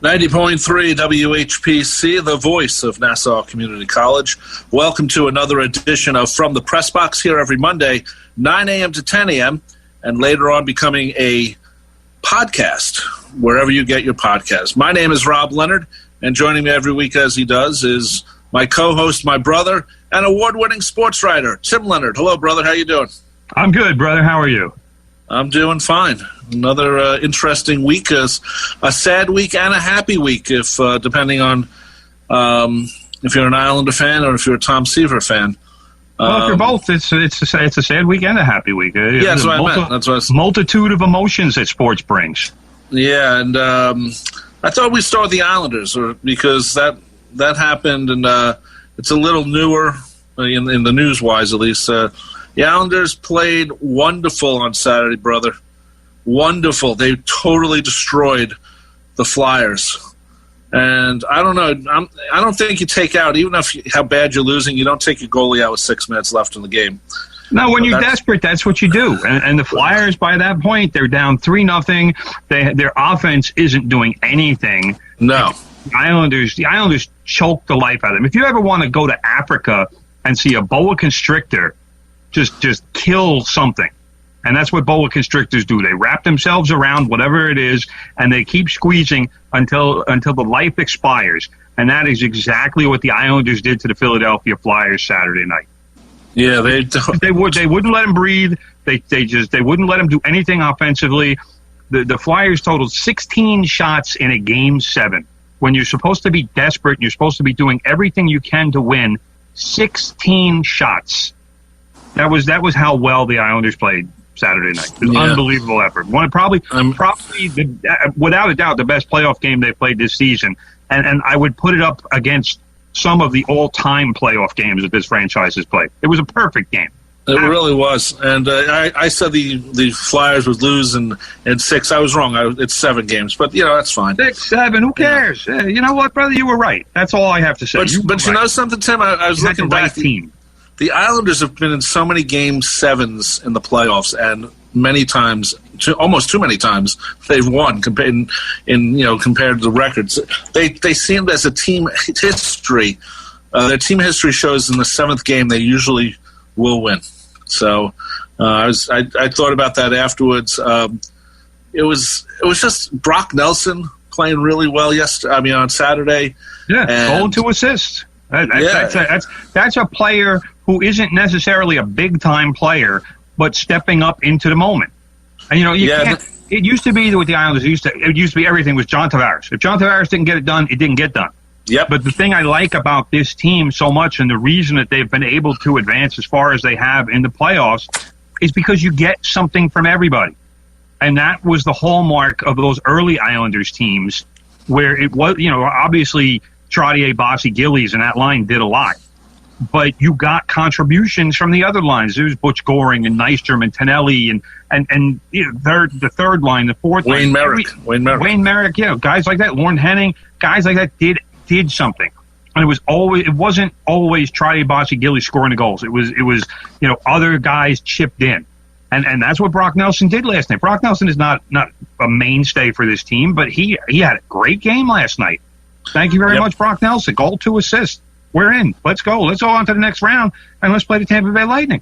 90.3 WHPC, the voice of Nassau Community College. Welcome to another edition of From the Press Box here every Monday, 9 a.m. to 10 a.m., and later on becoming a podcast, wherever you get your podcast. My name is Rob Leonard, and joining me every week as he does is my co-host, my brother, and award-winning sports writer, Tim Leonard. Hello, brother. How you doing? I'm good, brother. How are you? I'm doing fine. Another interesting week, a sad week and a happy week, if depending on if you're an Islander fan or if you're a Tom Seaver fan. Well, if you're both, it's a sad week and a happy week. Yeah, that's what I meant. That's what multitude of emotions that sports brings. Yeah, and I thought we'd start with the Islanders, because that happened, and it's a little newer in the news-wise, at least. The Islanders played wonderful on Saturday, brother. Wonderful. They totally destroyed the Flyers. And I don't know. I don't think you take out, even if how bad you're losing, you don't take your goalie out with 6 minutes left in the game. No, when you're desperate, that's what you do. And the Flyers, by that point, they're down 3-0. Their offense isn't doing anything. No. The Islanders choke the life out of them. If you ever want to go to Africa and see a boa constrictor just kill something. And that's what boa constrictors do. They wrap themselves around whatever it is, and they keep squeezing until the life expires. And that is exactly what the Islanders did to the Philadelphia Flyers Saturday night. Yeah, they wouldn't let him breathe. They wouldn't let him do anything offensively. The Flyers totaled 16 shots in a Game 7. When you're supposed to be desperate and you're supposed to be doing everything you can to win, 16 shots. That was how well the Islanders played Saturday night. It was unbelievable effort. Probably without a doubt, the best playoff game they played this season. And I would put it up against some of the all-time playoff games that this franchise has played. It was a perfect game. It really was. And I said the Flyers would lose in 6. I was wrong. It's 7 games. But, that's fine. 6, 7, who cares? Yeah. You know what, brother? You were right. That's all I have to say. But you know something, Tim? I was looking back. Team. The Islanders have been in so many Game 7s in the playoffs, and many times, almost too many times, they've won compared to the records. They seemed as a team history. Their team history shows in the 7th game they usually will win. So I thought about that afterwards. It was just Brock Nelson playing really well on Saturday. Yeah, goal to assist. That's a player who isn't necessarily a big-time player, but stepping up into the moment. And, you can't. It used to be with the Islanders, it used to be everything was John Tavares. If John Tavares didn't get it done, it didn't get done. Yep. But the thing I like about this team so much, and the reason that they've been able to advance as far as they have in the playoffs, is because you get something from everybody. And that was the hallmark of those early Islanders teams, where it was, obviously Trottier, Bossy, Gillies, and that line did a lot. But you got contributions from the other lines. There was Butch Goring and Nystrom and Tonelli and the third line, the fourth Wayne line. Wayne Merrick, guys like that. Lauren Henning, guys like that did something. And it wasn't always Trottier, Bossy, Gillies scoring the goals. It was other guys chipped in. And that's what Brock Nelson did last night. Brock Nelson is not a mainstay for this team, but he had a great game last night. Thank you very much, Brock Nelson. Goal to assist. We're in. Let's go. Let's go on to the next round, and let's play the Tampa Bay Lightning.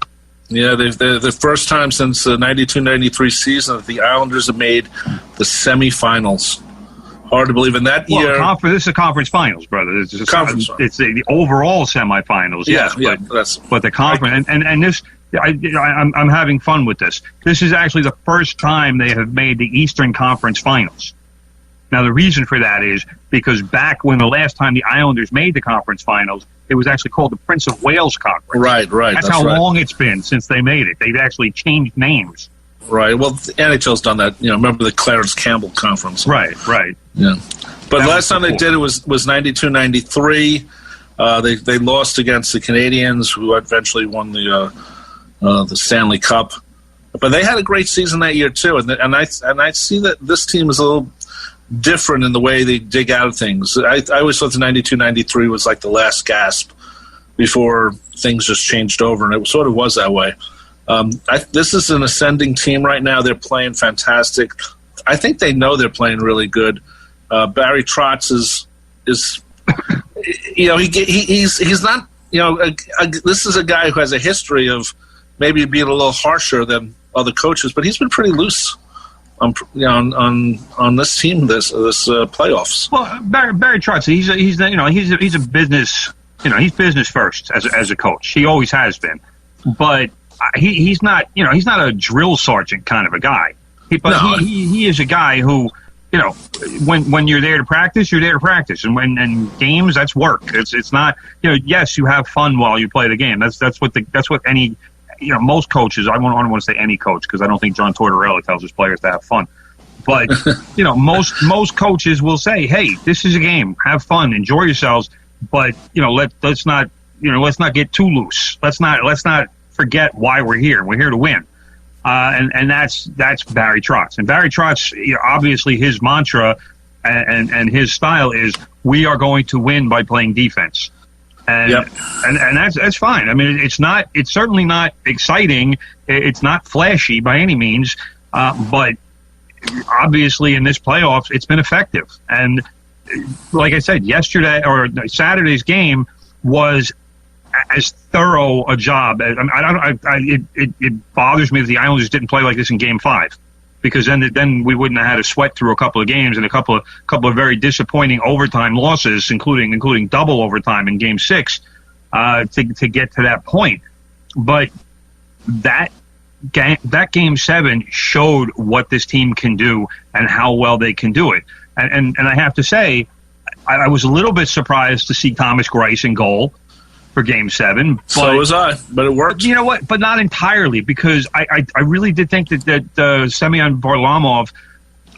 Yeah, they're the first time since the 92-93 season that the Islanders have made the semifinals. Hard to believe in that year. This is a conference finals, brother. It's the overall semifinals. But the conference and this. I'm having fun with this. This is actually the first time they have made the Eastern Conference Finals. Now, the reason for that is because back when the last time the Islanders made the conference finals, it was actually called the Prince of Wales Conference. Right. That's how long it's been since they made it. They've actually changed names. Right. Well, the NHL's done that. Remember the Clarence Campbell Conference. Right. Yeah. But the last time they did it was 92-93. They lost against the Canadians, who eventually won the Stanley Cup. But they had a great season that year too, and I see that this team is a little different in the way they dig out of things. I always thought the 92-93 was like the last gasp before things just changed over, and it sort of was that way. This is an ascending team right now. They're playing fantastic. I think they know they're playing really good. Barry Trotz is he's not this is a guy who has a history of maybe being a little harsher than other coaches, but he's been pretty loose on this team this playoffs. Well, Barry Trotz, he's a business he's business first as a coach. He always has been, but he's not a drill sergeant kind of a guy. He is a guy who, when you're there to practice, you're there to practice, and games, that's work. It's not, yes, you have fun while you play the game. That's what any, most coaches. I don't want to say any coach because I don't think John Tortorella tells his players to have fun. But most coaches will say, hey, this is a game, have fun, enjoy yourselves, but let's not get too loose. Let's not forget why we're here. We're here to win. And that's Barry Trotz. And Barry Trotz, obviously his mantra and his style is, we are going to win by playing defense. And that's fine. I mean, it's certainly not exciting. It's not flashy by any means. But obviously in this playoffs, it's been effective. And like I said, Saturday's game was as thorough a job. It bothers me that the Islanders didn't play like this in Game 5, because then we wouldn't have had to sweat through a couple of games and a couple of very disappointing overtime losses, including double overtime in Game 6, to get to that point. But that Game 7 showed what this team can do and how well they can do it. And I have to say, I was a little bit surprised to see Thomas Greiss in goal for Game 7. So was I, but it worked. You know what? But not entirely, because I really did think that Semyon Varlamov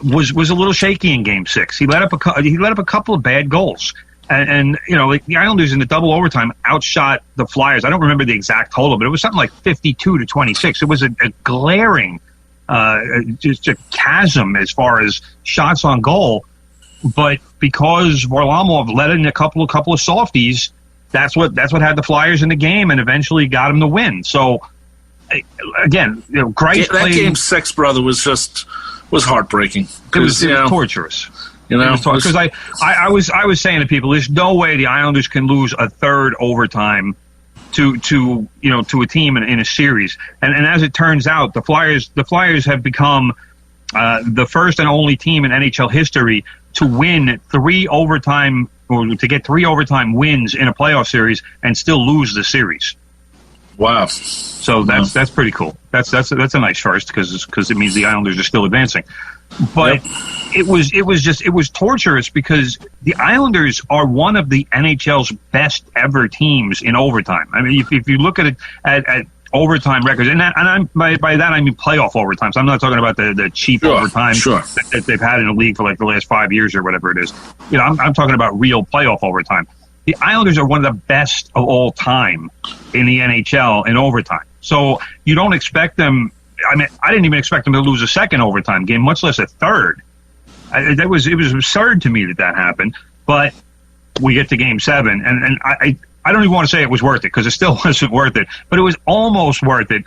was a little shaky in Game 6. He let up a couple of bad goals, and the Islanders in the double overtime outshot the Flyers. I don't remember the exact total, but it was something like 52-26. It was a glaring, just a chasm as far as shots on goal. But because Varlamov let in a couple of softies, that's what had the Flyers in the game and eventually got them to win. So again, Greiss that Game 6, brother, was heartbreaking. It was torturous. Because I was saying to people, there's no way the Islanders can lose a third overtime to a team in a series. And as it turns out, the Flyers have become the first and only team in NHL history to win 3 overtime, or to get 3 overtime wins in a playoff series and still lose the series. Wow! So that's pretty cool. That's a nice first, because it means the Islanders are still advancing. But it was torturous, because the Islanders are one of the NHL's best ever teams in overtime. I mean, if you look at it at overtime records, and by that I mean playoff overtime. So I'm not talking about the cheap overtime that they've had in the league for like the last 5 years or whatever it is. I'm talking about real playoff overtime. The Islanders are one of the best of all time in the NHL in overtime. So you don't expect them. I mean, I didn't even expect them to lose a second overtime game, much less a third. It was absurd to me that happened. But we get to Game 7, and I don't even want to say it was worth it, because it still wasn't worth it, but it was almost worth it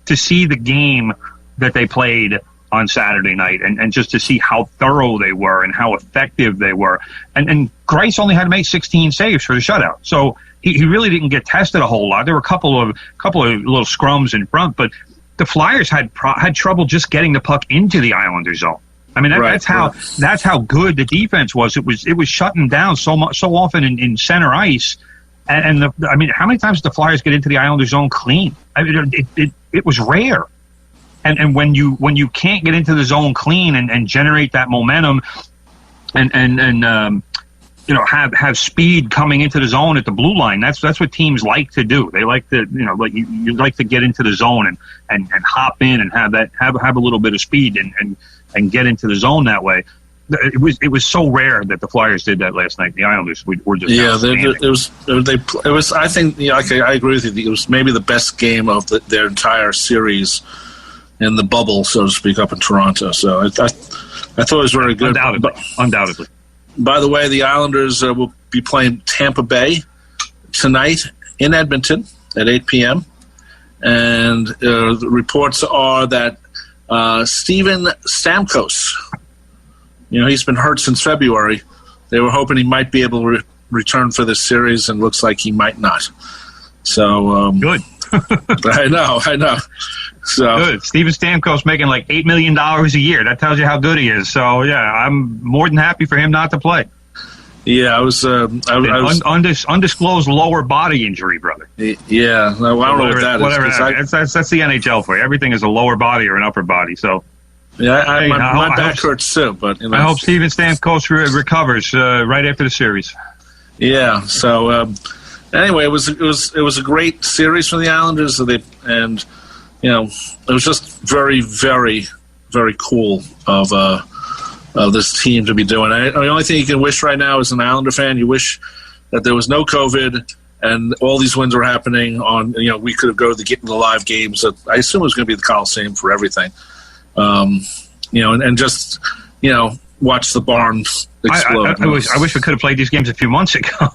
to see the game that they played on Saturday night, and just to see how thorough they were and how effective they were. And Greiss only had to make 16 saves for the shutout, so he really didn't get tested a whole lot. There were a couple of little scrums in front, but the Flyers had trouble just getting the puck into the Islanders zone. I mean, that's how good the defense was. It was shutting down so often in center ice. And how many times did the Flyers get into the Islanders zone clean? I mean, it was rare. And when you can't get into the zone clean and generate that momentum and have speed coming into the zone at the blue line, that's what teams like to do. They like to you like to get into the zone and hop in and have a little bit of speed and get into the zone that way. It was so rare that the Flyers did that last night. The Islanders were just it was. I think I agree with you. It was maybe the best game of their entire series in the bubble, so to speak, up in Toronto. So I thought it was very good. Undoubtedly. By the way, the Islanders will be playing Tampa Bay tonight in Edmonton at 8 p.m. And the reports are that Steven Stamkos He's been hurt since February. They were hoping he might be able to return for this series, and looks like he might not. So good. I know. So good. Steven Stamkos making like $8 million a year. That tells you how good he is. So yeah, I'm more than happy for him not to play. Yeah, I was undisclosed lower body injury, brother. Yeah, no, I don't know what that is. Whatever. That's the NHL for you. Everything is a lower body or an upper body. So yeah, my back hurts too. But I hope Steven Stamkos recovers right after the series. Yeah. So anyway, it was a great series for the Islanders. It was just very, very, very cool of this team to be doing. The only thing you can wish right now as an Islander fan, you wish that there was no COVID and all these wins were happening on, we could have go to the live games. I assume it was going to be the Coliseum for everything. And just, watch the barn explode. I wish we could have played these games a few months ago.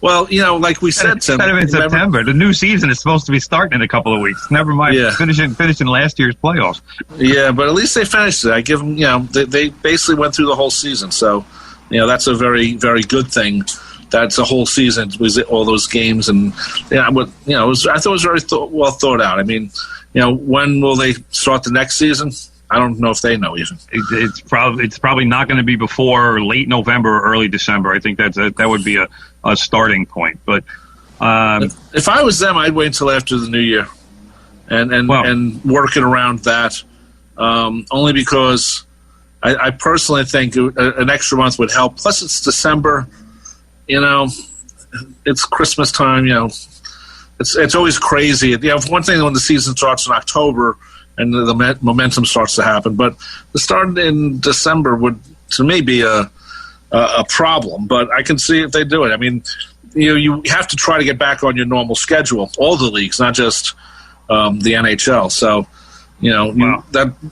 well, like we said, instead of in September, the new season is supposed to be starting in a couple of weeks. Never mind finishing last year's playoffs. Yeah, but at least they finished it. I give them, they basically went through the whole season. So, that's a very, very good thing. That's a whole season, was all those games, and I thought it was very well thought out. I mean, when will they start the next season? I don't know if they know even. It's probably not going to be before late November or early December. I think that would be a starting point. But if I was them, I'd wait until after the new year, and work it around that. Only because I personally think an extra month would help. Plus, it's December. It's Christmas time. It's always crazy. One thing when the season starts in October and the momentum starts to happen, but the start in December would, to me, be a problem. But I can see if they do it. I mean, you have to try to get back on your normal schedule. All the leagues, not just the NHL. So,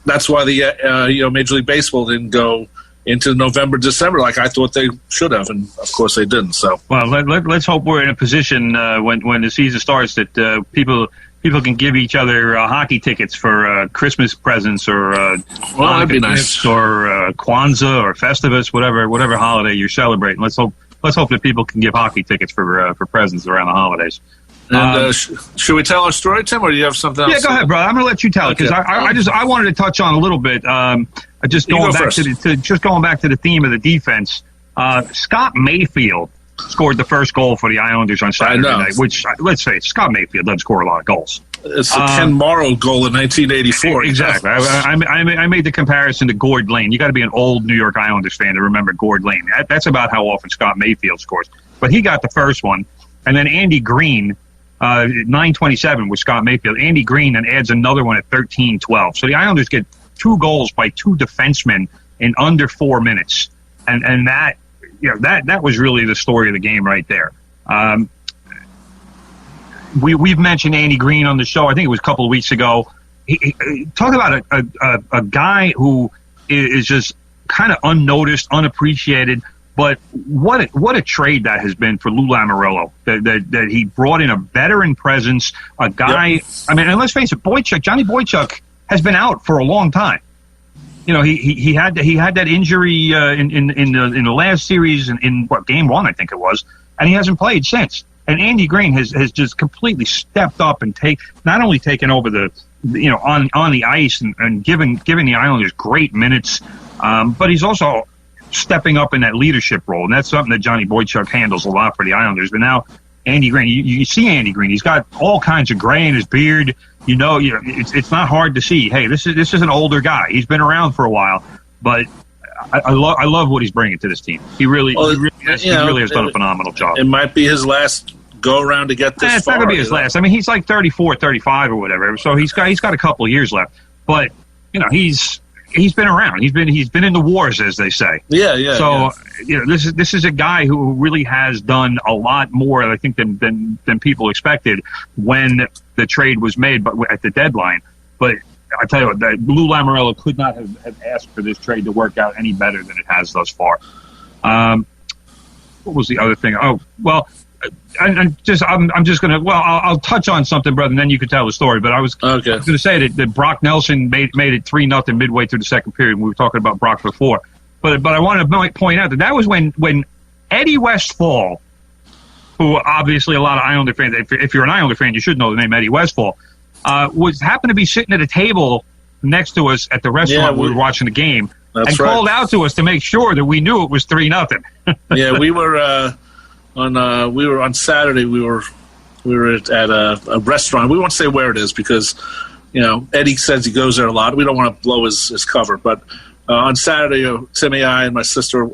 that's why the Major League Baseball didn't go into November, December like I thought they should have, and of course they didn't. So, well, let's hope we're in a position when the season starts that people can give each other hockey tickets for Christmas presents or that'd be nice, or Kwanzaa or Festivus, whatever holiday you're celebrating. Let's hope that people can give hockey tickets for presents around the holidays. And should we tell our story, Tim, or do you have something else? Yeah, go ahead, bro. I'm going to let you tell it because I wanted to touch on a little bit. Just going back to the theme of the defense. Scott Mayfield scored the first goal for the Islanders on Saturday night. Which, let's say, Scott Mayfield doesn't score a lot of goals. It's the Ken Morrow goal in 1984. Exactly. I made the comparison to Gord Lane. You got to be an old New York Islanders fan to remember Gord Lane. That's about how often Scott Mayfield scores. But he got the first one, and then Andy Green. 9:27 with Scott Mayfield. Andy Green then adds another one at 13:12. So the Islanders get 2 goals by 2 defensemen in under 4 minutes, and that was really the story of the game right there. We've mentioned Andy Green on the show. I think it was a couple of weeks ago. Talk about a guy who is just kind of unnoticed, unappreciated. But what a trade that has been for Lou Lamoriello. That he brought in a veteran presence, a guy. Yep. I mean, and let's face it, Johnny Boychuk has been out for a long time. He had that injury in the last series in game 1, I think it was, and he hasn't played since. And Andy Green has just completely stepped up and not only taken over the on the ice and giving the Islanders great minutes, but he's also stepping up in that leadership role, and that's something that Johnny Boychuk handles a lot for the Islanders. But now Andy Green, you see Andy Green, he's got all kinds of gray in his beard. It's not hard to see. Hey, this is an older guy. He's been around for a while, but I love what he's bringing to this team. He really has done a phenomenal job. It might be his last go around to get this far. It's not going to be his last. I mean, he's like 34, 35 or whatever, so he's got a couple of years left. But he's been around. He's been in the wars, as they say. Yeah. So this is a guy who really has done a lot more, I think, than people expected when the trade was made, but at the deadline. But I tell you what, Lou Lamoriello could not have asked for this trade to work out any better than it has thus far. What was the other thing? Oh, well, I'm just going to. Well, I'll touch on something, brother, and then you can tell the story. But I was going to say that Brock Nelson made it 3-0 midway through the second period. We were talking about Brock before, but I wanted to point out that was when Eddie Westfall, who obviously a lot of Islander fans, if you're an Islander fan, you should know the name Eddie Westfall, happened to be sitting at a table next to us at the restaurant we were watching the game, and called out to us to make sure that we knew it was 3-0. Yeah, we were on Saturday. We were at a restaurant. We won't say where it is because Eddie says he goes there a lot. We don't want to blow his cover, but on Saturday, Timmy, I, and our sister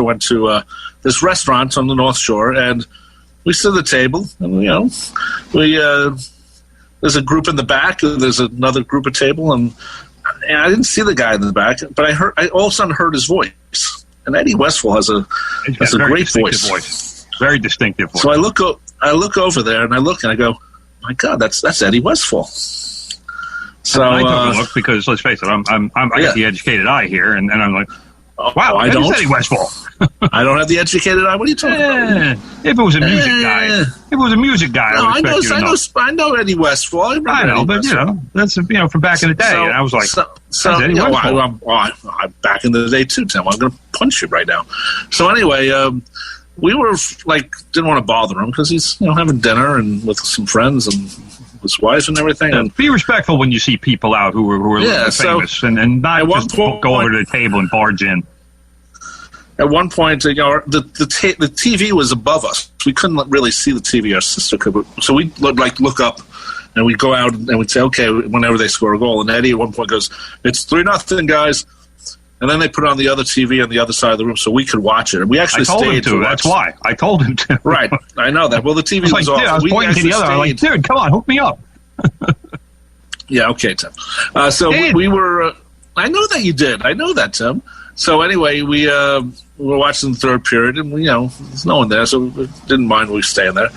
went to this restaurant on the North Shore, and we sit at the table, and there's a group in the back, and there's another group at table, and I didn't see the guy in the back, but I all of a sudden heard his voice. And Eddie Westfall has a great voice. Very distinctive voice. So I look over there, and I go, my God, that's Eddie Westfall. So I took a look because, let's face it, I got the educated eye here, and I'm like, wow, I don't. Eddie Westfall. I don't have the educated eye. What are you talking about? If it was a music guy, no, I know Eddie Westfall. I know, but that's from back in the day. And I was like, Eddie Westfall. I'm back in the day too, Tim. I'm going to punch you right now. So anyway, we were didn't want to bother him because he's having dinner and with some friends and his wife and everything. And be respectful when you see people out who are famous, and not just go over to the table and barge in. At one point, the TV was above us. We couldn't really see the TV. Our sister could, so we look up, and we'd go out and we'd say, okay, whenever they score a goal. And Eddie at one point goes, "It's 3-0, guys." And then they put on the other TV on the other side of the room so we could watch it. And we actually stayed to. That's why I told him to. Right, I know that. Well, the TV was off. I was pointing to the other. I'm like, dude, come on, hook me up. Yeah, okay, Tim. So we were. I know that you did. I know that, Tim. So anyway, we were watching the third period, and there's no one there, so we didn't mind we staying there.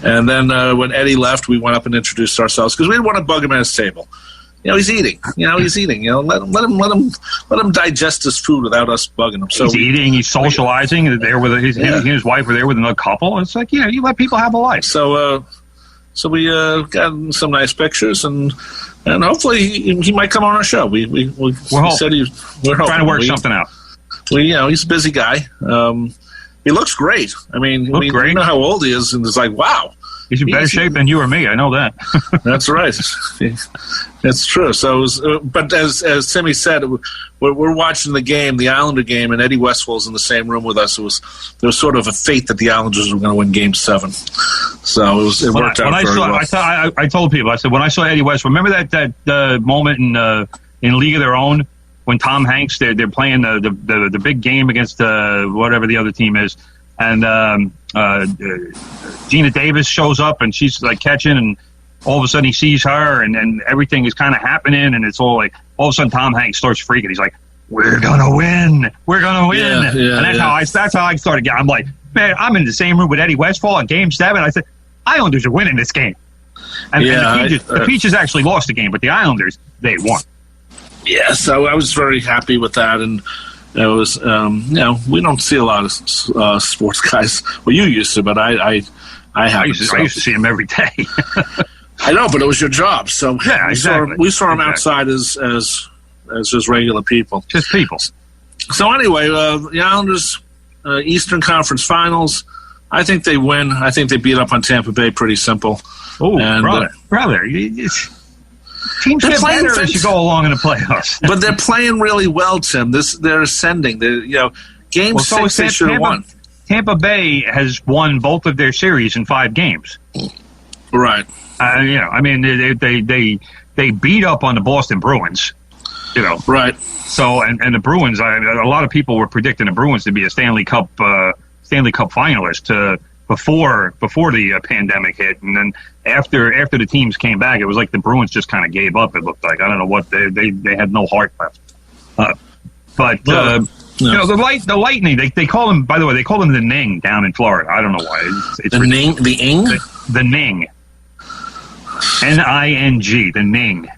And then when Eddie left, we went up and introduced ourselves because we didn't want to bug him at his table. He's eating. He's eating. Let him digest his food without us bugging him. So he's eating. He's socializing. There with he and his wife were there with another couple. It's like you let people have a life. So we got some nice pictures, and hopefully he might come on our show. We're trying to work something out. He's a busy guy. He looks great. I mean, great. You know how old he is, and it's like, wow. He's in better shape than you or me. I know that. That's right. It's true. So, but as Timmy said, we're watching the game, the Islander game, and Eddie Westfall's in the same room with us. There was sort of a fate that the Islanders were going to win Game 7. So it worked out very well. I told people, I said, when I saw Eddie Westfall, remember that moment in League of Their Own when Tom Hanks they're playing the big game against whatever the other team is, and Gina Davis shows up and she's like catching, and all of a sudden he sees her and everything is kind of happening, and it's all of a sudden Tom Hanks starts freaking. He's like, we're gonna win. And that's how I started getting. I'm like, man, I'm in the same room with Eddie Westfall in Game 7. I said, Islanders are winning this game. And the Peaches actually lost the game, but the Islanders, they won. Yeah, so I was very happy with that, and it was, we don't see a lot of sports guys. Well, you used to, but I used to see them every day. I know, but it was your job, so yeah, exactly. We saw them outside as just regular people, just people. So anyway, the Islanders Eastern Conference Finals. I think they win. I think they beat up on Tampa Bay pretty simple. Oh, brother. Teams get better as you go along in the playoffs. But they're playing really well, Tim. They're ascending. Game 6 they should have won. Tampa Bay has won both of their series in 5 games. Right. I mean, they beat up on the Boston Bruins. Right. So and the Bruins. A lot of people were predicting the Bruins to be a Stanley Cup finalist before the pandemic hit, and then after the teams came back, it was like the Bruins just kind of gave up. It looked like, I don't know what, they had no heart left. The Lightning, they call them, by the way, they call them the Ning down in Florida. I don't know why. It's the Ning, the Ing, the Ning, Ning, the Ning.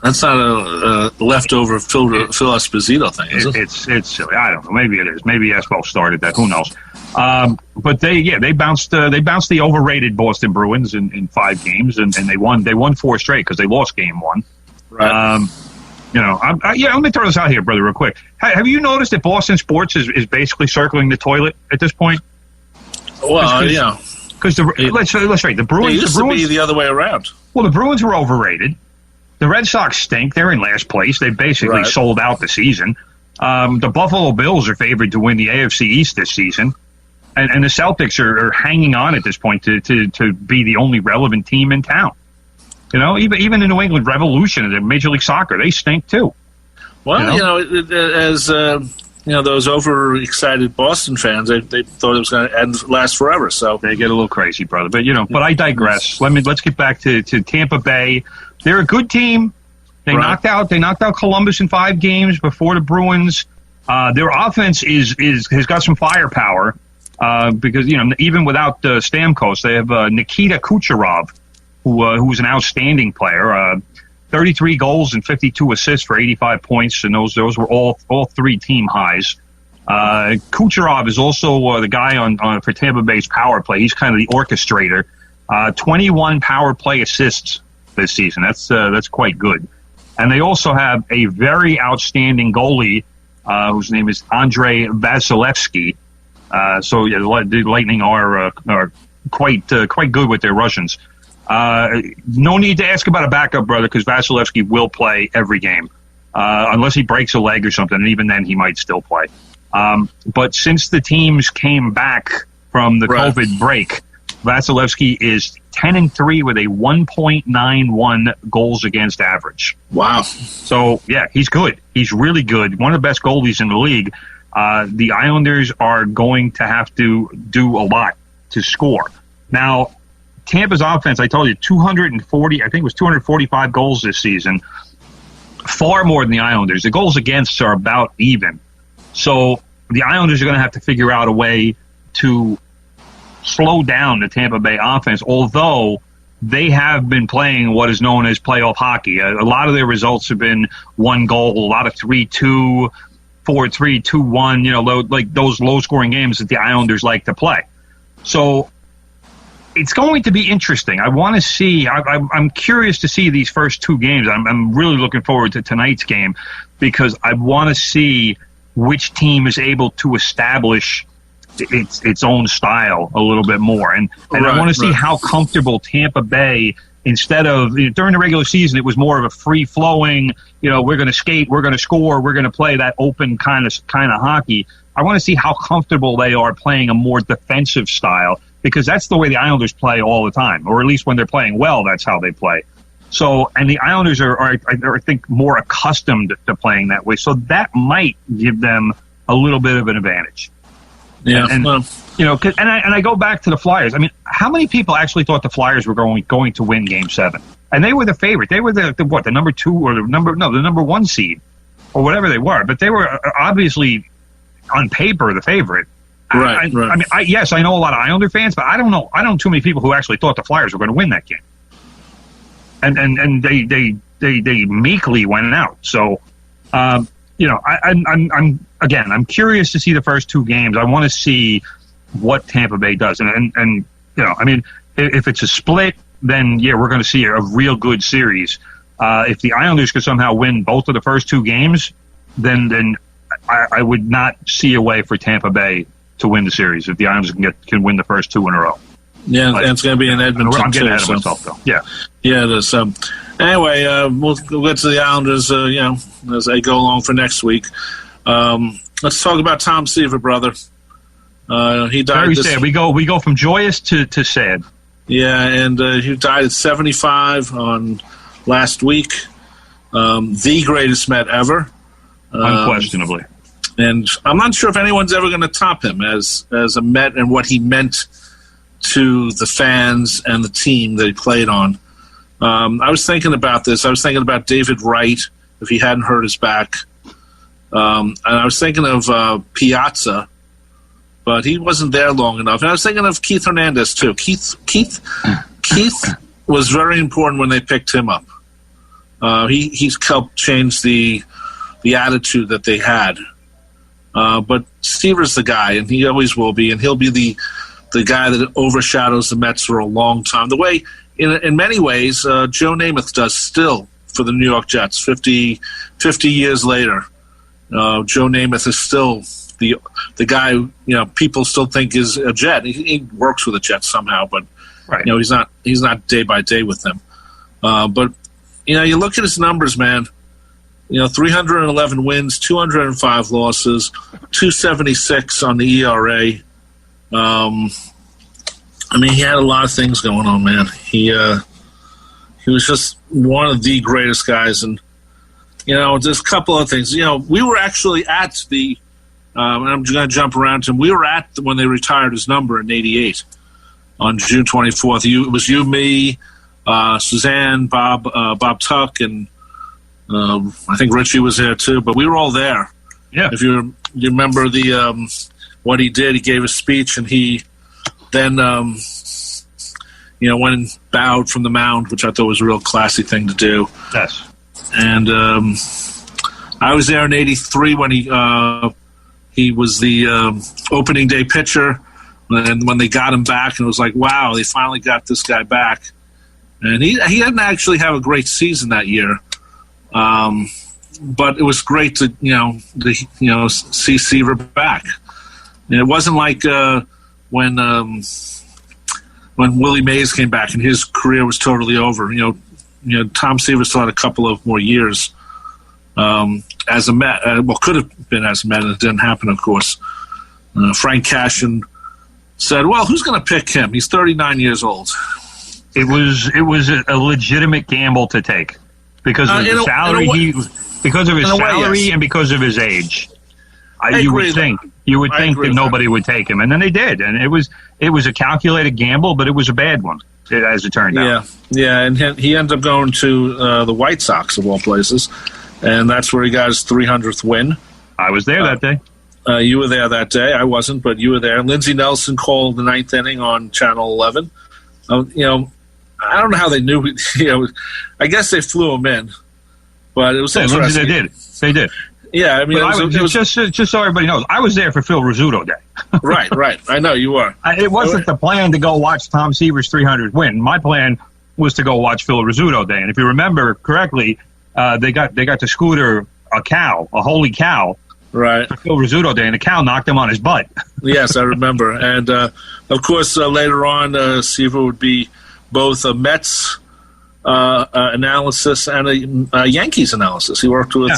That's not a leftover Phil Esposito thing, is it? It's silly. I don't know. Maybe it is. Maybe Espo started that. Who knows? But they bounced the overrated Boston Bruins in 5 games, and they won 4 straight because they lost game 1. Right. Let me throw this out here, brother, real quick. Have you noticed that Boston sports is basically circling the toilet at this point? Well, yeah. Because let's right, the Bruins. It used to be the other way around. Well, the Bruins were overrated. The Red Sox stink. They're in last place. They basically sold out the season. The Buffalo Bills are favored to win the AFC East this season. And the Celtics are hanging on at this point to be the only relevant team in town. You know, even the New England Revolution, the Major League Soccer, they stink too. Well, as those overexcited Boston fans, they thought it was going to last forever. So they get a little crazy, brother. But but I digress. Let's get back to Tampa Bay. They're a good team. They knocked out Columbus in 5 games before the Bruins. Their offense has got some firepower because even without Stamkos, they have Nikita Kucherov, who's an outstanding player. 33 goals and 52 assists for 85 points, and those were all 3 team highs. Kucherov is also the guy for Tampa Bay's power play. He's kind of the orchestrator. 21 power play assists this season. That's quite good. And they also have a very outstanding goalie whose name is Andrei Vasilevsky. The Lightning are quite good with their Russians. No need to ask about a backup, brother, because Vasilevsky will play every game, unless he breaks a leg or something, and even then he might still play. But since the teams came back from the COVID break, Vasilevsky is 10-3 with a 1.91 goals against average. Wow. So, yeah, he's good. He's really good. One of the best goalies in the league. The Islanders are going to have to do a lot to score. Now, Tampa's offense, I told you, 245 goals this season. Far more than the Islanders. The goals against are about even. So the Islanders are going to have to figure out a way to slow down the Tampa Bay offense, although they have been playing what is known as playoff hockey. A lot of their results have been 1 goal, a lot of 3-2, 4-3, 2-1, like those low-scoring games that the Islanders like to play. So it's going to be interesting. I want to see. I'm curious to see these first 2 games. I'm really looking forward to tonight's game because I want to see which team is able to establish its own style a little bit more, and I want to see how comfortable Tampa Bay. Instead of during the regular season, it was more of a free flowing. We're going to skate, we're going to score, we're going to play that open kind of hockey. I want to see how comfortable they are playing a more defensive style, because that's the way the Islanders play all the time, or at least when they're playing well, that's how they play. So, and the Islanders are I think, more accustomed to playing that way. So that might give them a little bit of an advantage. Yeah, and I go back to the Flyers. I mean, how many people actually thought the Flyers were going to win Game 7? And they were the favorite. They were the number 2 or the number 1 seed, or whatever they were. But they were obviously on paper the favorite. Right. I mean, yes, I know a lot of Islander fans, but I don't know too many people who actually thought the Flyers were going to win that game. And they meekly went out. So, I'm curious to see the first 2 games. I want to see what Tampa Bay does. And if it's a split, then we're going to see a real good series. If the Islanders could somehow win both of the first 2 games, then I would not see a way for Tampa Bay to win the series if the Islanders can win the first 2 in a row. Yeah, and it's going to be in Edmonton. I'm getting ahead of myself, though. Yeah, it is. Anyway, we'll get to the Islanders, as they go along for next week. Let's talk about Tom Seaver, brother. He died. Very sad. We go from joyous to sad. Yeah, and he died at 75 on last week. The greatest Met ever, unquestionably. And I'm not sure if anyone's ever going to top him as a Met and what he meant to the fans and the team that he played on. I was thinking about this. I was thinking about David Wright, if he hadn't hurt his back. And I was thinking of Piazza, but he wasn't there long enough. And I was thinking of Keith Hernandez, too. Keith was very important when they picked him up. He's helped change the attitude that they had. But Seaver's the guy, and he always will be, and he'll be the guy that overshadows the Mets for a long time. The way, in many ways, Joe Namath does still for the New York Jets. 50 years later, Joe Namath is still the guy. People still think is a Jet. He works with the Jets somehow, but right. He's not day by day with them. But you look at his numbers, man. 311 wins, 205 losses, 276 on the ERA. He had a lot of things going on, man. He was just one of the greatest guys. And, there's a couple of things. We were actually at the and I'm going to jump around to him. We were at when they retired his number in 88 on June 24th. It was you, me, Suzanne, Bob Tuck, and I think Richie was there too, but we were all there. Yeah. If you remember what he did, he gave a speech, and he then went and bowed from the mound, which I thought was a real classy thing to do. Yes. And I was there in '83 when he was the opening day pitcher, and when they got him back, and it was like, wow, they finally got this guy back. And he didn't actually have a great season that year. But it was great to see Seaver back. And it wasn't like when Willie Mays came back and his career was totally over. Tom Seaver still had a couple of more years as a Met. Could have been as a Met, and it didn't happen, of course. Frank Cashin said, "Well, who's going to pick him? He's 39 years old." It was a legitimate gamble to take. Because of his salary, and because of his age, you would think that nobody would take him, and then they did, and it was a calculated gamble, but it was a bad one, as it turned out. Yeah, and he ended up going to the White Sox of all places, and that's where he got his 300th win. I was there that day. You were there that day. I wasn't, but you were there. Lindsey Nelson called the ninth inning on Channel 11. I don't know how they knew. I guess they flew him in, but it was interesting. They did. Yeah, it was just so everybody knows, I was there for Phil Rizzuto Day. Right. I know you were. It wasn't the plan to go watch Tom Seaver's 300th win. My plan was to go watch Phil Rizzuto Day, and if you remember correctly, they got to scooter a holy cow. Right. For Phil Rizzuto Day, and the cow knocked him on his butt. Yes, I remember. And, of course, later on, Seaver would be both a Mets analysis and a Yankees analysis. He worked with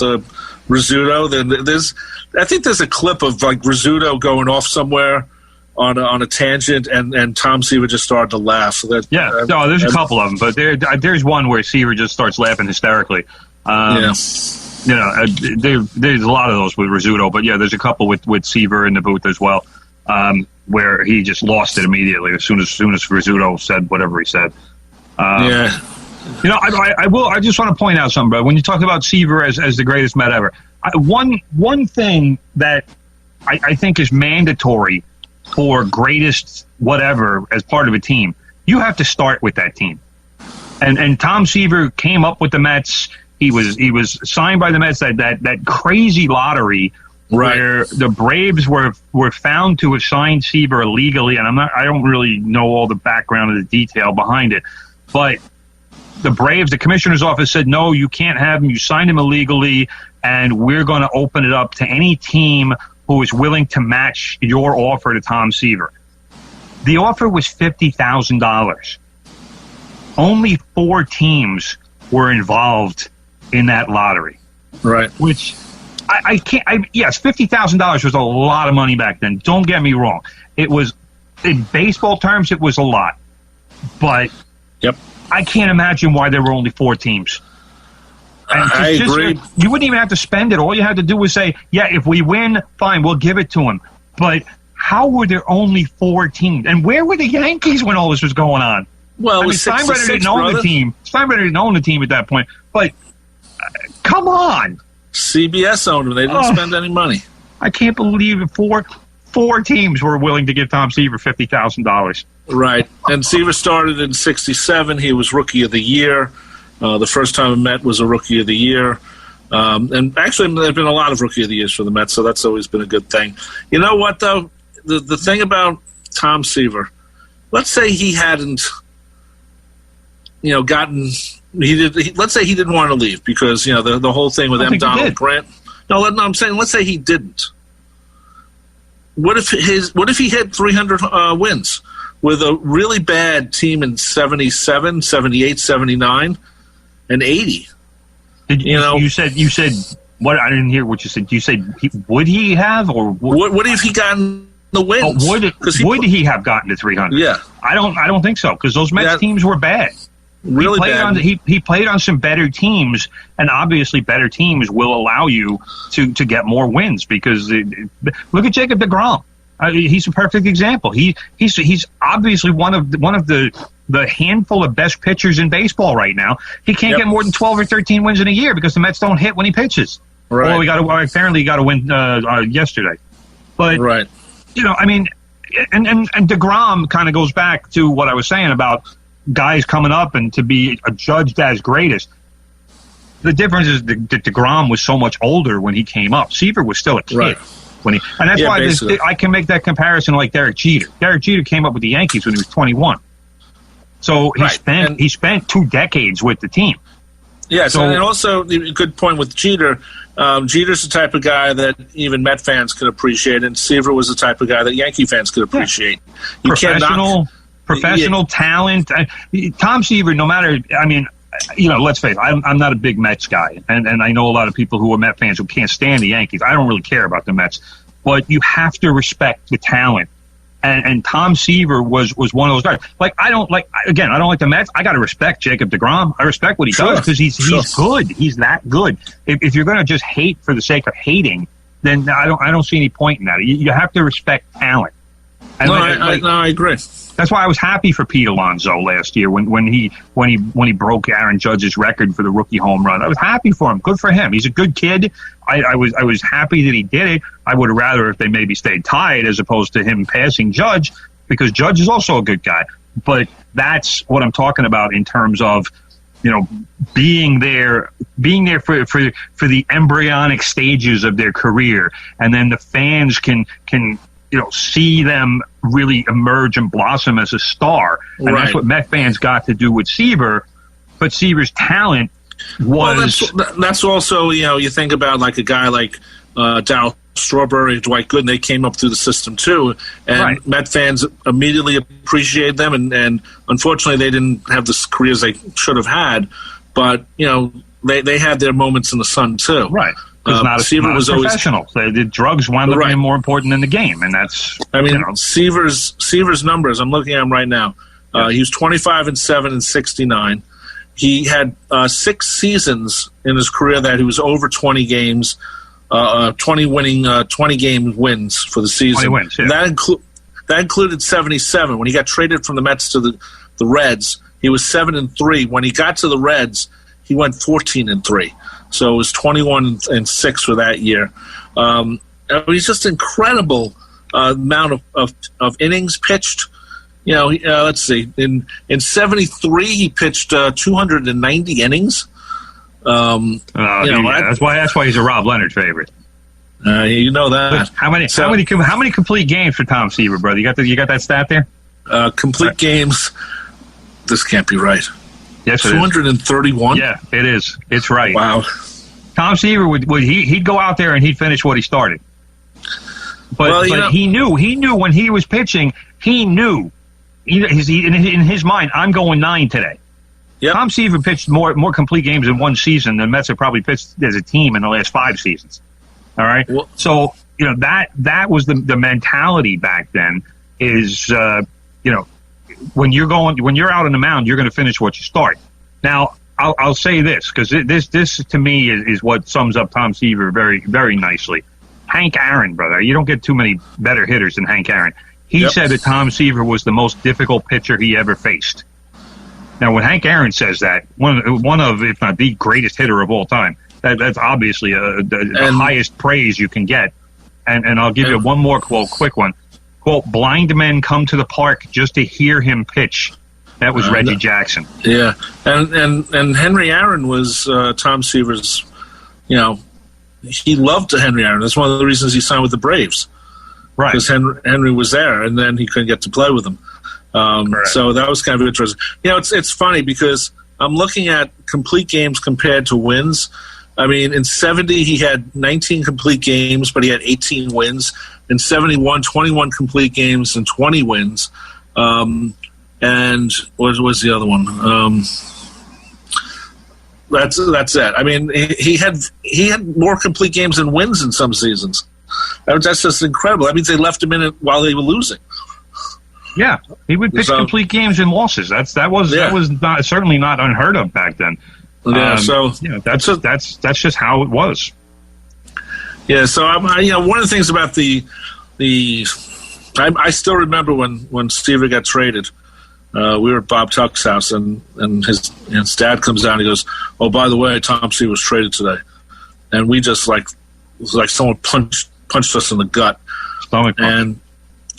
Rizzuto. I think there's a clip of like Rizzuto going off somewhere on a tangent, and Tom Seaver just started to laugh. So that, there's a couple of them, but there's one where Seaver just starts laughing hysterically. There's a lot of those with Rizzuto, but there's a couple with Seaver in the booth as well, where he just lost it immediately as soon as Rizzuto said whatever he said. I just want to point out something, bro. When you talk about Seaver as the greatest Met ever, one thing that I think is mandatory for greatest whatever as part of a team, you have to start with that team. And Tom Seaver came up with the Mets. He was signed by the Mets that crazy lottery where the Braves were found to have signed Seaver illegally, and I don't really know all the background of the detail behind it, but the Braves, the commissioner's office said, no, you can't have him. You signed him illegally, and we're going to open it up to any team who is willing to match your offer to Tom Seaver. The offer was $50,000. Only 4 teams were involved in that lottery. Right. Which I can't. Yes, $50,000 was a lot of money back then. Don't get me wrong. It was, in baseball terms, it was a lot. But I can't imagine why there were only 4 teams. I agree. You wouldn't even have to spend it. All you had to do was say, if we win, fine, we'll give it to him. But how were there only 4 teams? And where were the Yankees when all this was going on? Well, Steinbrenner didn't own the team. Steinbrenner didn't own the team at that point. But come on. CBS owned them. They didn't spend any money. I can't believe it. Four teams were willing to give Tom Seaver $50,000. Right. And Seaver started in 1967. He was Rookie of the Year. The first time I met was a Rookie of the Year. And actually, there have been a lot of Rookie of the Years for the Mets, so that's always been a good thing. You know what, though? The thing about Tom Seaver, let's say he hadn't, let's say he didn't want to leave because, the whole thing with M. Donald Grant. No, I'm saying let's say he didn't. What if he had 300 wins with a really bad team in 77, 78, 79, and 80? You said what? I didn't hear what you said. You said would he have or what if he gotten the wins? Would he have gotten to 300? Yeah, I don't think so because those Mets teams were bad. Really bad. He played on some better teams, and obviously better teams will allow you to get more wins because look at Jacob deGrom. He's a perfect example. He's obviously one of the handful of best pitchers in baseball right now. He can't get more than 12 or 13 wins in a year because the Mets don't hit when he pitches. Right. Well, apparently he got to win yesterday. But right. I mean, and deGrom kind of goes back to what I was saying about guys coming up and to be judged as greatest. The difference is that deGrom was so much older when he came up. Seaver was still a kid. Right. And that's why I can make that comparison like Derek Jeter. Derek Jeter came up with the Yankees when he was 21. So he spent 2 decades with the team. Yes, and also a good point with Jeter. Jeter's the type of guy that even Met fans could appreciate, and Seaver was the type of guy that Yankee fans could appreciate. Yeah. Professional talent. Tom Seaver, no matter, I mean, let's face it, I'm not a big Mets guy, and I know a lot of people who are Met fans who can't stand the Yankees. I don't really care about the Mets, but you have to respect the talent. And Tom Seaver was one of those guys. I don't like the Mets. I got to respect Jacob deGrom. I respect what he does because he's good. He's that good. If you're going to just hate for the sake of hating, then I don't see any point in that. You have to respect talent. And I agree. That's why I was happy for Pete Alonso last year when he broke Aaron Judge's record for the rookie home run. I was happy for him. Good for him. He's a good kid. I was happy that he did it. I would have rather if they maybe stayed tied as opposed to him passing Judge because Judge is also a good guy. But that's what I'm talking about in terms of being there for the embryonic stages of their career, and then the fans can see them really emerge and blossom as a star. And that's what Met fans got to do with Seaver. But Seaver's talent was... Well, that's also, you think about like a guy like Darryl Strawberry, Dwight Gooden, they came up through the system too. And Met fans immediately appreciated them. And unfortunately, they didn't have the careers they should have had. But, they had their moments in the sun too. Right. Seaver was professional. The drugs wound up being more important than the game, and that's. I mean, Seaver's numbers. I'm looking at him right now. He was 25-7 in '69. He had 6 seasons in his career that he was over 20 games, 20 game wins for the season. 20 wins, yeah. That included 77 when he got traded from the Mets to the Reds. He was 7-3. When he got to the Reds, he went 14-3. So it was 21-6 for that year. He's just incredible amount of innings pitched. Let's see. In 73, he pitched 290 innings. That's why he's a Rob Leonard favorite. You know that. How many complete games for Tom Seaver, brother? You got that stat there? Complete games. This can't be right. Yes, 231. Yeah, it is. It's right. Wow. Tom Seaver he'd go out there and he'd finish what he started. But he knew when he was pitching. He knew in his mind, I'm going 9 today. Yep. Tom Seaver pitched more complete games in one season than Mets have probably pitched as a team in the last 5 seasons. All right. Well, so that was the mentality back then. Is when you're out on the mound, you're going to finish what you start. Now, I'll say this because this to me is what sums up Tom Seaver very, very nicely. Hank Aaron, brother, you don't get too many better hitters than Hank Aaron. He said that Tom Seaver was the most difficult pitcher he ever faced. Now, when Hank Aaron says that, one of if not the greatest hitter of all time, that's obviously the highest praise you can get. And I'll give you one more quick one. Quote, blind men come to the park just to hear him pitch. That was Reggie Jackson. Yeah, and Henry Aaron was Tom Seaver's. He loved Henry Aaron. That's one of the reasons he signed with the Braves. Right. Because Henry was there, and then he couldn't get to play with him. So that was kind of interesting. It's funny because I'm looking at complete games compared to wins. I mean, in 70, he had 19 complete games, but he had 18 wins. In 71, 21 complete games and 20 wins. And what was the other one? That's it. I mean, he had more complete games than wins in some seasons. That's just incredible. That means they left him in it while they were losing. Yeah, he would pitch complete games and losses. That was certainly not unheard of back then. Yeah, that's just how it was. Yeah, so one of the things about I still remember when Seaver got traded. We were at Bob Tuck's house, and his dad comes down and he goes, "Oh, by the way, Tom Seaver was traded today," and we just it was like someone punched us in the gut. Stomach punch. And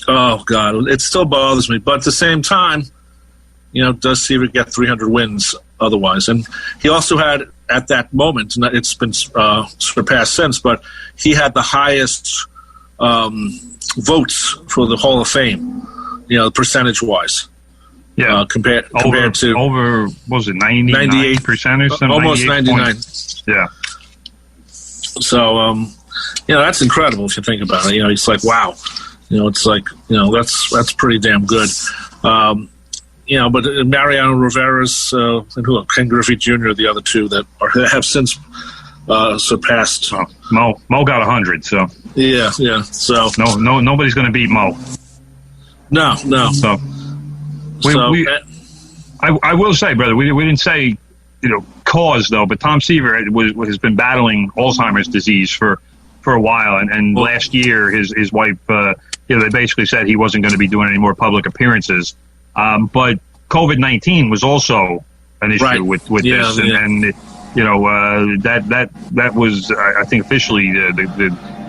oh God, it still bothers me. But at the same time, does Seaver get 300 wins otherwise? And he also had at that moment, and it's been surpassed since, but he had the highest votes for the Hall of Fame, percentage wise. Yeah, compared to over what was it 98% or something? Almost 99. Yeah. So that's incredible if you think about it. It's like wow. It's like that's pretty damn good. But Mariano Rivera's and Ken Griffey Jr. the other two that have since surpassed. Mo got 100. So yeah. So nobody's going to beat Mo. No. So. I will say, brother, we didn't say, cause though, but Tom Seaver has been battling Alzheimer's disease for a while, and last year his wife, they basically said he wasn't going to be doing any more public appearances, but COVID-19 was also an issue with this, and that was I think officially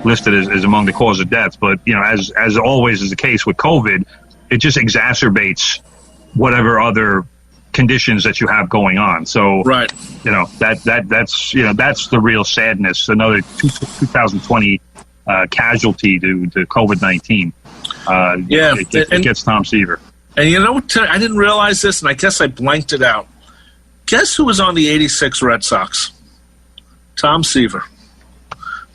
listed as among the cause of death, but as always is the case with COVID, it just exacerbates whatever other conditions that you have going on. So, right. That's the real sadness. Another 2020 casualty to COVID-19. It gets Tom Seaver. And I didn't realize this, and I guess I blanked it out. Guess who was on the '86 Red Sox? Tom Seaver.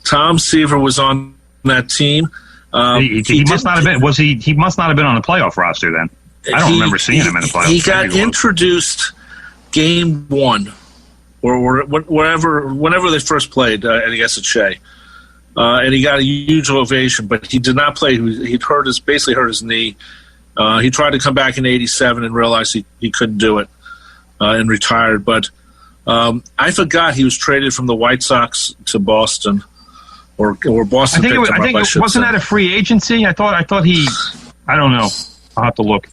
Tom Seaver was on that team. He must not have been. He must not have been on the playoff roster then. I don't remember seeing him in the playoffs. He got introduced game one, or whenever they first played, I guess at Shea, and he got a huge ovation. But he did not play. He'd basically hurt his knee. He tried to come back in '87 and realized he couldn't do it, and retired. But I forgot he was traded from the White Sox to Boston. Or Boston. I think wasn't that a free agency? I thought he. I don't know. I'll have to look.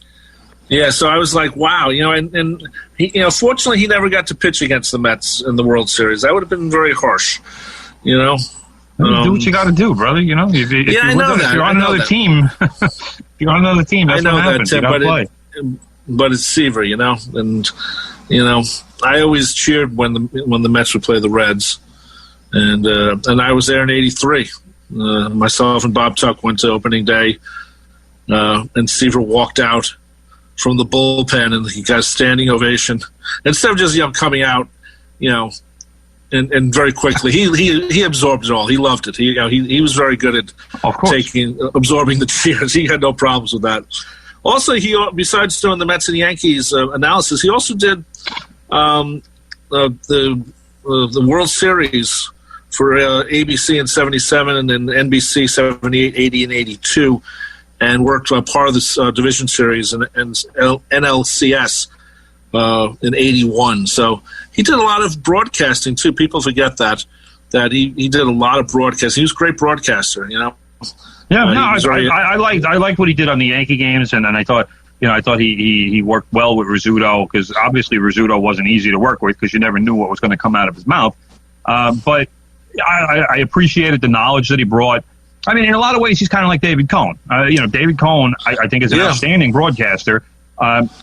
Yeah, so I was like, wow, and he, fortunately he never got to pitch against the Mets in the World Series. That would have been very harsh, do what you got to do, brother. If you're on another team, that's what happens. You got to play. But it's Seaver, and I always cheered when the Mets would play the Reds. And I was there in '83. Myself and Bob Tuck went to opening day, and Seaver walked out from the bullpen, and he got a standing ovation. Instead of just coming out, and very quickly, he absorbed it all. He loved it. He was very good at absorbing the cheers. He had no problems with that. Also, he besides doing the Mets and Yankees analysis, he also did the World Series for ABC in '77 and then NBC '78, '80, and '82, and worked part of this division series and NLCS in '81. So he did a lot of broadcasting too. People forget that he did a lot of broadcasting. He was a great broadcaster, Yeah, I liked what he did on the Yankee games, and then I thought he worked well with Rizzuto, because obviously Rizzuto wasn't easy to work with because you never knew what was going to come out of his mouth. But I appreciated the knowledge that he brought. I mean, in a lot of ways, he's kind of like David Cohn. David Cohn, I think, is an outstanding broadcaster,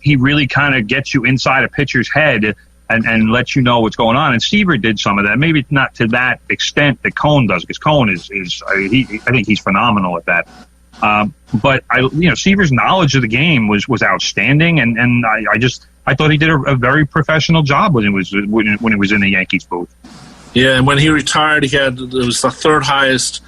he really kind of gets you inside a pitcher's head and lets you know what's going on. And Seaver did some of that, maybe not to that extent that Cohn does, because Cohn I think he's phenomenal at that. But Seaver's knowledge of the game was outstanding, and I thought he did a very professional job when he was in the Yankees booth. Yeah, and when he retired, it was the third highest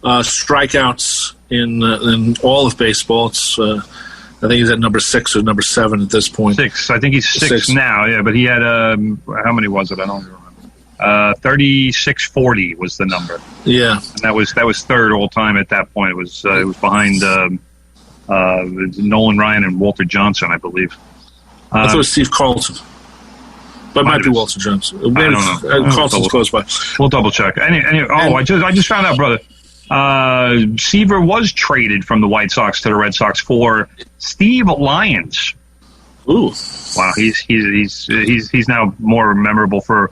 strikeouts in all of baseball. It's I think he's at number 6 or number 7 at this point. 6. I think he's 6 now. Yeah, but he had how many was it? I don't remember. 3640 was the number. Yeah, and that was third all time at that point. It was behind Nolan Ryan and Walter Johnson, I believe. I thought it was Steve Carlton, but it might be Walter Johnson. Maybe I don't know. Carlton's close by. We'll double check. I just found out, brother. Seaver was traded from the White Sox to the Red Sox for Steve Lyons. Ooh, wow! He's now more memorable for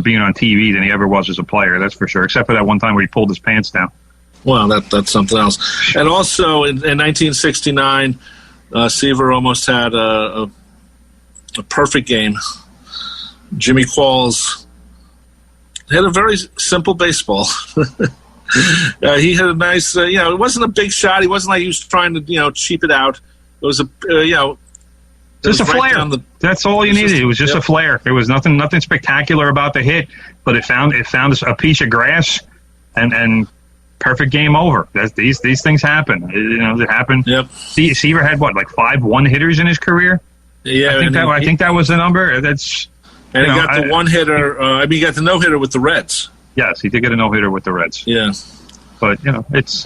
being on TV than he ever was as a player. That's for sure. Except for that one time where he pulled his pants down. Well, that's something else. And also in 1969, Seaver almost had a perfect game. Jimmy Qualls had a very simple baseball. He had a nice, it wasn't a big shot. He wasn't like he was trying to, cheap it out. It was just a flare. That's all you needed. It was just a flare. There was nothing spectacular about the hit, but it found a piece of grass, and perfect game over. These things happen. It happened. Yep. Seaver had like 5 one-hitters in his career. Yeah, I think that was the number. He got the one-hitter. He got the no-hitter with the Reds. Yes, he did get a no-hitter with the Reds. Yeah. But, it's